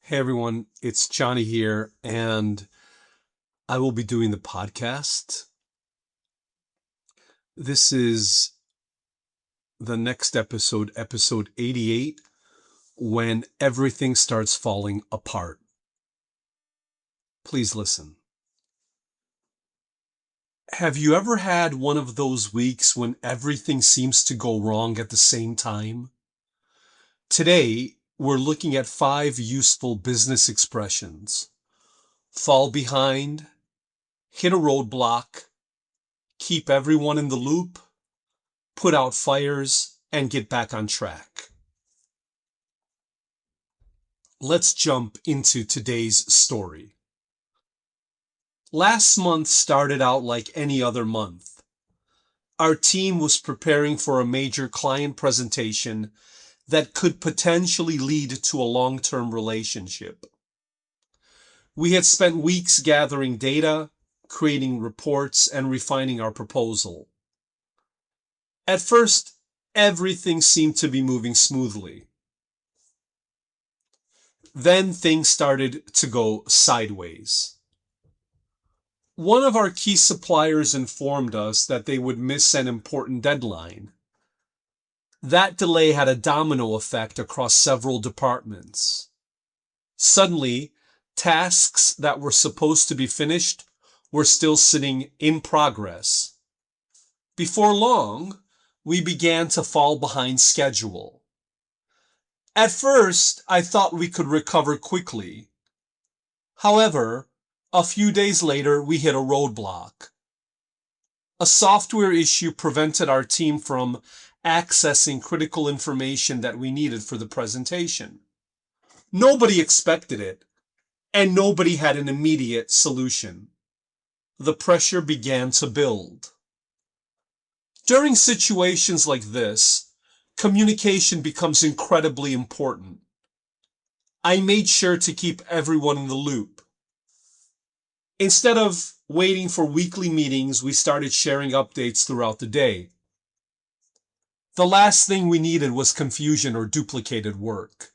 Hey everyone, it's Johnny here, and I will be doing the podcast. This is the next episode, episode 88, when everything starts falling apart. Please listen. Have you ever had one of those weeks when everything seems to go wrong at the same time? Today, we're looking at 5 useful business expressions: fall behind, hit a roadblock, keep everyone in the loop, put out fires, and get back on track. Let's jump into today's story. Last month started out like any other month. Our team was preparing for a major client presentation that could potentially lead to a long-term relationship. We had spent weeks gathering data, creating reports, and refining our proposal. At first, everything seemed to be moving smoothly. Then things started to go sideways. One of our key suppliers informed us that they would miss an important deadline. That delay had a domino effect across several departments. Suddenly, tasks that were supposed to be finished were still sitting in progress. Before long, we began to fall behind schedule. At first, I thought we could recover quickly. However, a few days later, we hit a roadblock. A software issue prevented our team from accessing critical information that we needed for the presentation. Nobody expected it, and nobody had an immediate solution. The pressure began to build. During situations like this, communication becomes incredibly important. I made sure to keep everyone in the loop. Instead of waiting for weekly meetings, we started sharing updates throughout the day. The last thing we needed was confusion or duplicated work.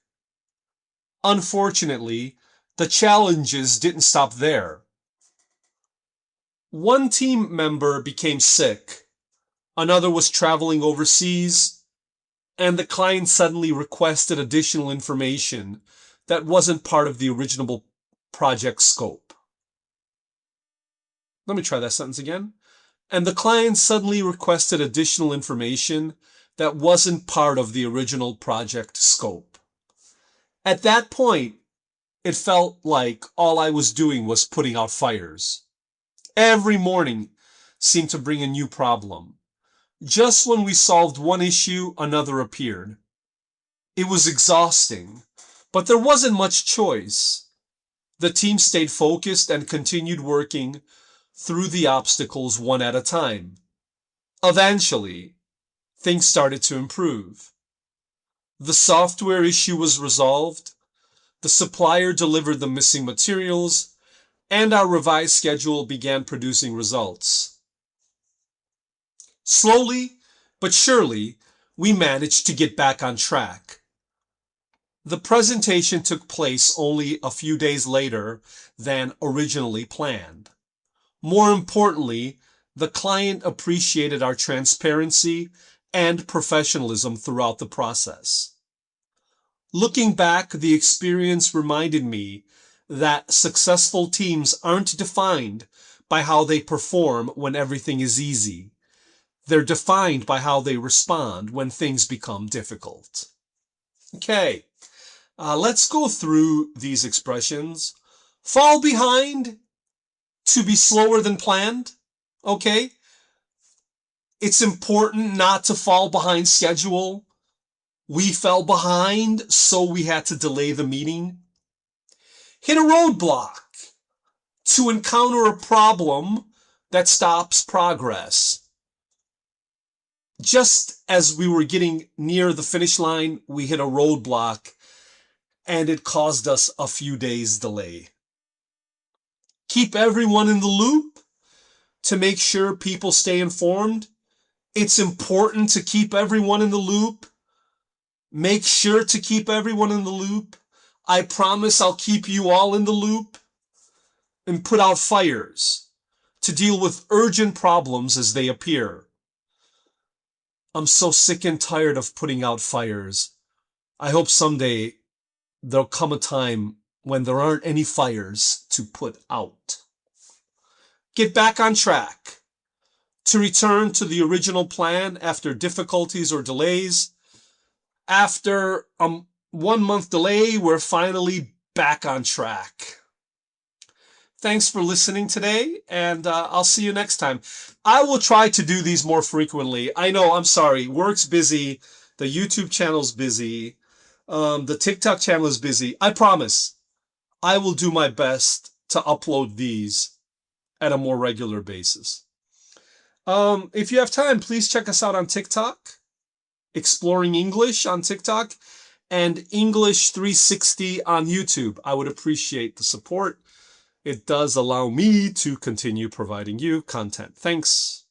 Unfortunately, the challenges didn't stop there. One team member became sick, another was traveling overseas, and the client suddenly requested additional information that wasn't part of the original project scope. Let me try that sentence again. And the client suddenly requested additional information that wasn't part of the original project scope. At that point, it felt like all I was doing was putting out fires. Every morning seemed to bring a new problem. Just when we solved one issue, another appeared. It was exhausting, but there wasn't much choice. The team stayed focused and continued working through the obstacles one at a time. Eventually, things started to improve. The software issue was resolved, the supplier delivered the missing materials, and our revised schedule began producing results. Slowly but surely, we managed to get back on track. The presentation took place only a few days later than originally planned. More importantly, the client appreciated our transparency and professionalism throughout the process. Looking back, the experience reminded me that successful teams aren't defined by how they perform when everything is easy. They're defined by how they respond when things become difficult. Okay, let's go through these expressions. Fall behind, to be slower than planned. Okay, it's important not to fall behind schedule. We fell behind, so we had to delay the meeting. Hit a roadblock, to encounter a problem that stops progress. Just as we were getting near the finish line, we hit a roadblock, and it caused us a few days delay. Keep everyone in the loop to make sure people stay informed. It's important to keep everyone in the loop. Make sure to keep everyone in the loop. I promise I'll keep you all in the loop and put out fires to deal with urgent problems as they appear. I'm so sick and tired of putting out fires. I hope someday there'll come a time when there aren't any fires to put out. Get back on track. To return to the original plan after difficulties or delays. After a 1 month delay, we're finally back on track. Thanks for listening today, and I'll see you next time. I will try to do these more frequently. I know, I'm sorry, work's busy, the YouTube channel's busy, the TikTok channel is busy. I promise I will do my best to upload these at a more regular basis. If you have time, please check us out on TikTok, Exploring English on TikTok, and English 360 on YouTube. I would appreciate the support. It does allow me to continue providing you content. Thanks.